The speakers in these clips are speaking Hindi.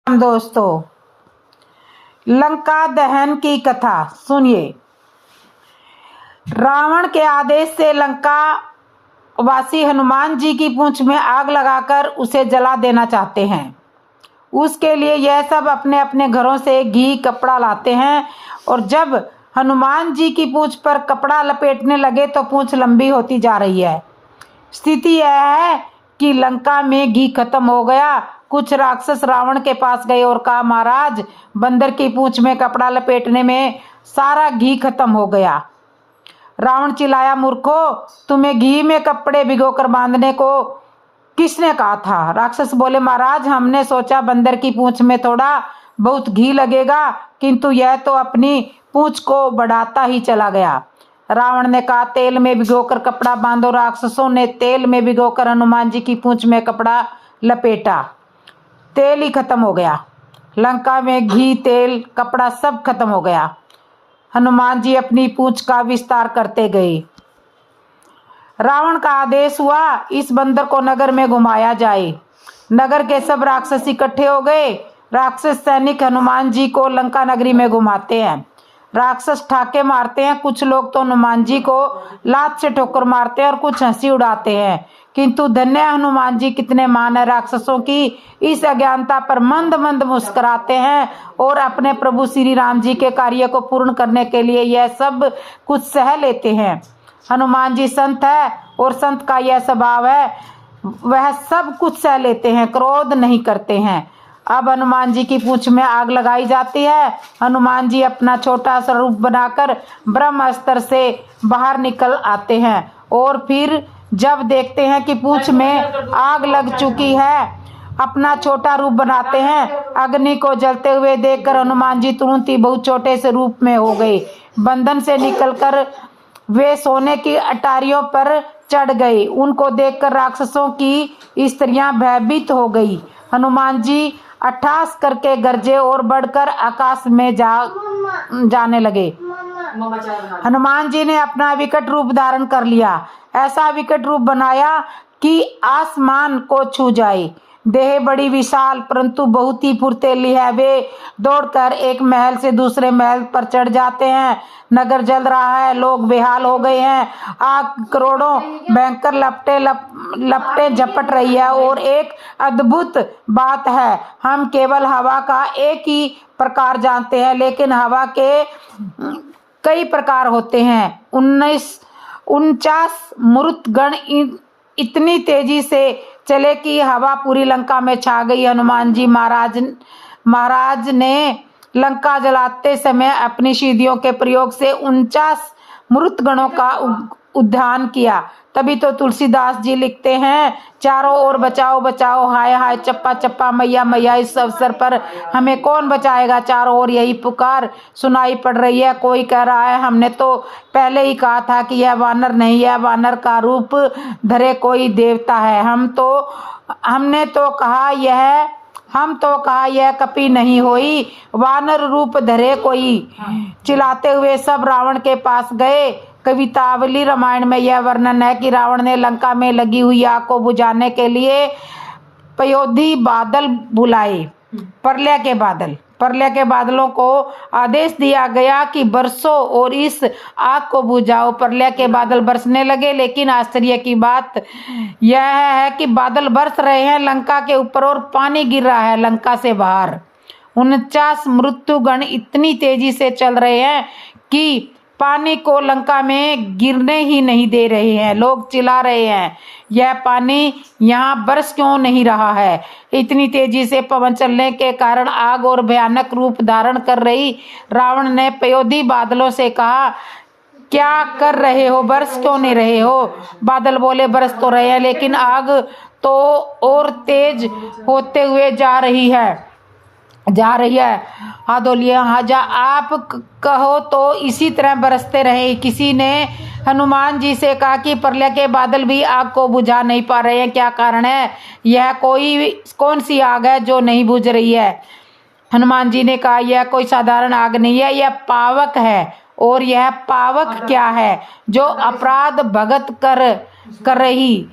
दोस्तों, लंका दहन की कथा सुनिए। रावण के आदेश से लंका वासी हनुमान जी की पूंछ में आग लगाकर उसे जला देना चाहते हैं। उसके लिए यह सब अपने अपने घरों से घी कपड़ा लाते हैं और जब हनुमान जी की पूंछ पर कपड़ा लपेटने लगे तो पूंछ लंबी होती जा रही है। स्थिति यह है कि लंका में घी खत्म हो गया। कुछ राक्षस रावण के पास गए और कहा, महाराज, बंदर की पूंछ में कपड़ा लपेटने में सारा घी खत्म हो गया। रावण चिल्लाया, मूर्खो, तुम्हें घी में कपड़े भिगोकर बांधने को किसने कहा था? राक्षस बोले, महाराज, हमने सोचा बंदर की पूंछ में थोड़ा बहुत घी लगेगा, किंतु यह तो अपनी पूंछ को बढ़ाता ही चला गया। रावण ने कहा, तेल में भिगोकर कपड़ा बांधो। राक्षसों ने तेल में भिगोकर हनुमान जी की पूंछ में कपड़ा लपेटा। तेल ही खत्म हो गया। लंका में घी, तेल, कपड़ा सब खत्म हो गया। हनुमान जी अपनी पूंछ का विस्तार करते गए। रावण का आदेश हुआ, इस बंदर को नगर में घुमाया जाए। नगर के सब राक्षस इकट्ठे हो गए। राक्षस सैनिक हनुमान जी को लंका नगरी में घुमाते हैं। राक्षस ठाके मारते हैं। कुछ लोग तो हनुमान जी को लात से ठोकर मारते हैं और कुछ हंसी उड़ाते हैं, किंतु धन्य हनुमान जी कितने महान है। राक्षसों की इस अज्ञानता पर मंद मंद मुस्कुराते हैं और अपने प्रभु श्री राम जी के कार्य को पूर्ण करने के लिए यह सब कुछ सह लेते हैं। हनुमान जी संत है और संत का यह स्वभाव है, वह सब कुछ सह लेते हैं, क्रोध नहीं करते हैं। अब हनुमान जी की पूंछ में आग लगाई जाती है। हनुमान जी अपना छोटा सा रूप बनाकर ब्रह्मास्त्र से बाहर निकल आते हैं और फिर जब देखते हैं कि पूंछ में आग लग चुकी है, अपना छोटा रूप बनाते हैं। अग्नि को जलते हुए देखकर हनुमान जी तुरंत ही बहुत छोटे से रूप में हो गए। बंधन से निकलकर वे सोने की अटारियों पर चढ़ गए। उनको देखकर राक्षसों की स्त्रियां भयभीत हो गई। हनुमान जी अट्ठास करके गरजे और बढ़कर आकाश में जाने लगे। हनुमान जी ने अपना विकट रूप धारण कर लिया। ऐसा विकट रूप बनाया कि आसमान को छू जाए। देह बड़ी विशाल परंतु बहुत ही फुर्तीली है। वे दौड़कर एक महल से दूसरे महल पर चढ़ जाते हैं। नगर जल रहा है, लोग बेहाल हो गए हैं। आग करोड़ों भयंकर लपटे झपट रही है और एक अद्भुत बात है, हम केवल हवा का एक ही प्रकार जानते हैं, लेकिन हवा के कई प्रकार होते हैं। 49 मरुतगण इतनी तेजी से चले कि हवा पूरी लंका में छा गई। हनुमान जी महाराज ने लंका जलाते समय अपनी सीढ़ियों के प्रयोग से 49 मरुतगणों का उद्धान किया। तभी तो तुलसीदास जी लिखते हैं, चारों ओर बचाओ बचाओ, हाय हाय चप्पा चप्पा, मैया मैया, इस अवसर पर हमें कौन बचाएगा। चारों ओर यही पुकार सुनाई पड़ रही है। कोई कह रहा है, हमने तो पहले ही कहा था कि यह वानर नहीं, यह वानर का रूप धरे कोई देवता है। हमने तो कहा यह कपि नहीं होई, वानर रूप धरे कोई। चिल्लाते हुए सब रावण के पास गए। कवितावली रामायण में यह वर्णन है कि रावण ने लंका में लगी हुई आग को बुझाने के लिए पयोधी बादल बुलाए। प्रलय के बादलों को आदेश दिया गया कि बरसो और इस आग को बुझाओ। प्रलय के बादल बरसने लगे, लेकिन आश्चर्य की बात यह है कि बादल बरस रहे हैं लंका के ऊपर और पानी गिर रहा है लंका से बाहर। 49 मृत्युगण इतनी तेजी से चल रहे हैं कि पानी को लंका में गिरने ही नहीं दे रहे हैं। लोग चिल्ला रहे हैं, यह पानी यहाँ बरस क्यों नहीं रहा है। इतनी तेजी से पवन चलने के कारण आग और भयानक रूप धारण कर रही रावण ने पयोधी बादलों से कहा, क्या कर रहे हो, बरस क्यों नहीं रहे हो। बादल बोले, बरस तो रहे हैं, लेकिन आग तो और तेज होते हुए जा रही है। हादोलिया हाजा, आप कहो तो इसी तरह बरसते रहे। किसी ने हनुमान जी से कहा कि प्रलय के बादल भी आग को बुझा नहीं पा रहे हैं, क्या कारण है। यह कौन सी आग है जो नहीं बुझ रही है। हनुमान जी ने कहा, यह कोई साधारण आग नहीं है, यह पावक है। और यह पावक क्या है? जो अपराध भगत कर रही,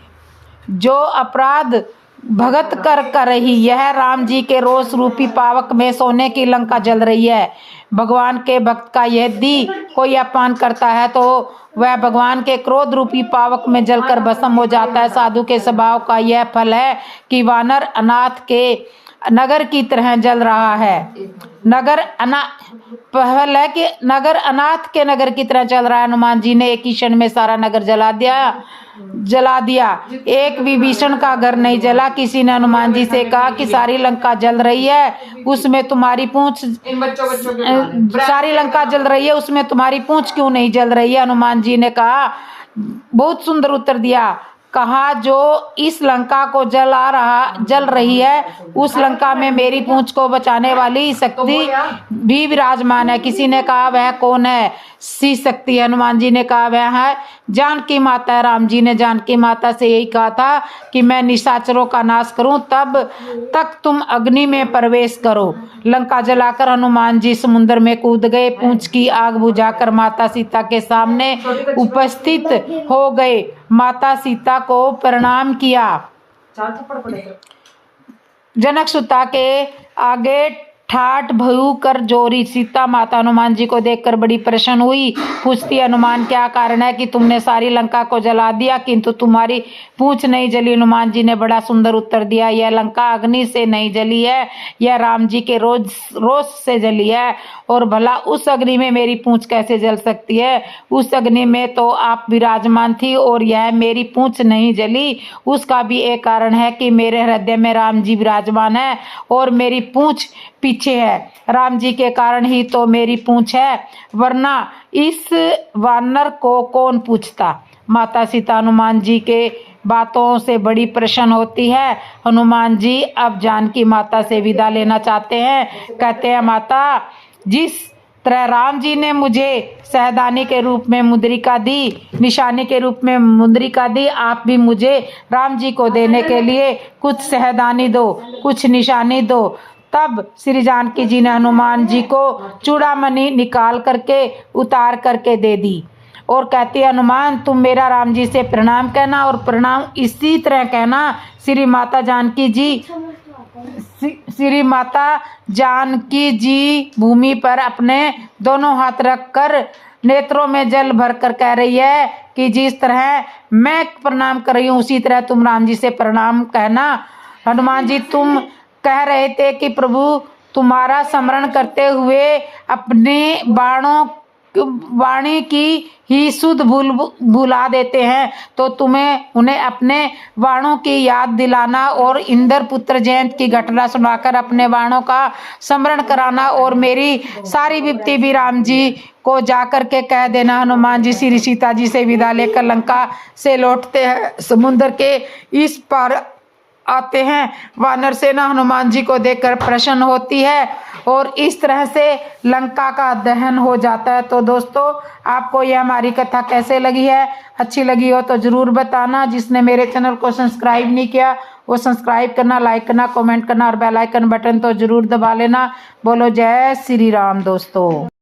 जो अपराध भगत कर रही। यह राम जी के रोष रूपी पावक में सोने की लंका जल रही है। भगवान के भक्त का यदि कोई अपमान करता है तो वह भगवान के क्रोध रूपी पावक में जलकर भस्म हो जाता है। साधु के स्वभाव का यह फल है कि वानर अनाथ के नगर की तरह जल रहा है। पहल है कि नगर अनाथ के नगर की तरह चल रहा है। हनुमान जी ने एक ही क्षण में सारा नगर जला दिया। एक विभीषण का घर नहीं जला। किसी ने हनुमान जी से कहा कि सारी लंका जल रही है, उसमें तुम्हारी पूंछ सारी लंका जल रही है, उसमें तुम्हारी पूंछ क्यों नहीं जल रही है? हनुमान जी ने कहा, बहुत सुंदर उत्तर दिया। कहा, जो इस लंका को जल रही है, उस लंका में मेरी पूंछ को बचाने वाली शक्ति भी विराजमान है। किसी ने कहा, वह कौन है? सी शक्ति। हनुमान जी ने कहा, वह है जानकी माता है। राम जी ने जानकी माता से यही कहा था कि मैं निशाचरों का नाश करूं, तब तक तुम अग्नि में प्रवेश करो। लंका जलाकर हनुमान जी समुद्र में कूद गए। पूंछ की आग बुझाकर माता सीता के सामने उपस्थित हो गए। माता सीता को प्रणाम किया। जनक सुता के आगे ठाठ भयू कर जोरी। सीता माता हनुमान जी को देखकर बड़ी प्रसन्न हुई। पूछती, हनुमान क्या कारण है कि तुमने सारी लंका को जला दिया किंतु तुम्हारी पूंछ नहीं जली? हनुमान जी ने बड़ा सुंदर उत्तर दिया, यह लंका अग्नि से नहीं जली है, यह राम जी के रोष से जली है। और भला उस अग्नि में मेरी पूंछ कैसे जल सकती है? उस अग्नि में तो आप विराजमान थी और यह मेरी पूंछ नहीं जली। उसका भी एक कारण है कि मेरे हृदय में राम जी विराजमान है और मेरी पूंछ पीछे है। राम जी के कारण ही तो मेरी पूंछ है, वरना इस वानर को कौन पूछता? माता सीता हनुमान जी के बातों से बड़ी प्रसन्न होती है। हनुमान जी अब जानकी माता से विदा लेना चाहते हैं। कहते हैं, माता, जिस तरह राम जी ने मुझे सहदानी के रूप में मुद्रिका दी, निशानी के रूप में मुद्रिका दी, आप भी मुझे राम जी को देने के लिए कुछ सहदानी दो, कुछ निशानी दो। तब श्री जानकी जी ने हनुमान जी को चूड़ामणि निकाल करके उतार करके दे दी और कहती है, हनुमान, तुम मेरा राम जी से प्रणाम कहना और प्रणाम इसी तरह कहना। श्री माता जानकी जी भूमि पर अपने दोनों हाथ रखकर नेत्रों में जल भरकर कह रही है कि जिस तरह मैं प्रणाम कर रही हूँ उसी तरह तुम राम जी से प्रणाम कहना। हनुमान जी, तुम कह रहे थे कि प्रभु तुम्हारा स्मरण करते हुए अपने वाणी की ही शुद्ध भुला देते हैं, तो तुम्हें उन्हें अपने वाणों की याद दिलाना और इंद्र पुत्र जयंत की घटना सुनाकर अपने वाणों का स्मरण कराना और मेरी सारी विपत्ति भी राम जी को जाकर के कह देना। हनुमान जी श्री सीता जी से विदा लेकर लंका से लौटते हैं। समुद्र के इस पार आते हैं। वानर सेना हनुमान जी को देखकर प्रसन्न होती है और इस तरह से लंका का दहन हो जाता है। तो दोस्तों, आपको यह हमारी कथा कैसे लगी है? अच्छी लगी हो तो ज़रूर बताना। जिसने मेरे चैनल को सब्सक्राइब नहीं किया वो सब्सक्राइब करना, लाइक करना, कमेंट करना और बेल आइकन बटन तो ज़रूर दबा लेना। बोलो जय श्री राम दोस्तों।